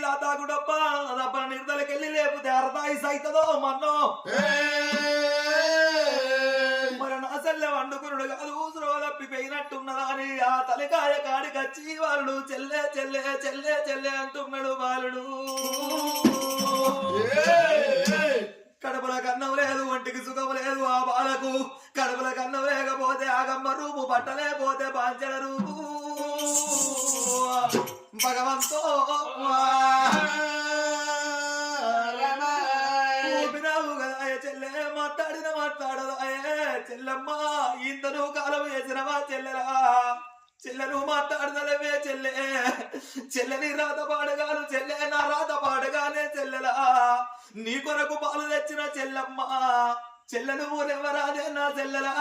ఇలా తాగుడబ్బా దబ్బ నిర్దలకెళ్ళి లేకపోతే అరదాయి సైతదో మన్నో మరి నా చెల్లె వండుకునుడు కాదు ఊసులో తప్పిపోయినట్టున్నదా అని ఆ తలకాయ కాడికచ్చి వాళ్ళు చెల్లె చెల్లె చెల్లె చెల్లె అంటున్నాడు బాలుడు. కడుపుల కన్నం లేదు, ఒంటికి సుఖం లేదు ఆ బాలకు. కడుపుల కన్నం లేకపోతే ఆగమ్మ రూపు, పట్టలేకపోతే పాంచల రూపు. భగవంతో ఊపినావు కదా చెల్లె, మాట్లాడదాయే చెల్లెమ్మ. ఇంతను కాలం వేసినవా చెల్లెలా? చెల్లెను మాట్లాడదలేవే చెల్లె. చెల్లెని రాత పాడగాను చెల్లె, నా రాత పాడగానే చెల్లెలా. నీ కొరకు పాలు తెచ్చిన చెల్లెమ్మ, చెల్లెను ఊరెవరాదే నా చెల్లెలా.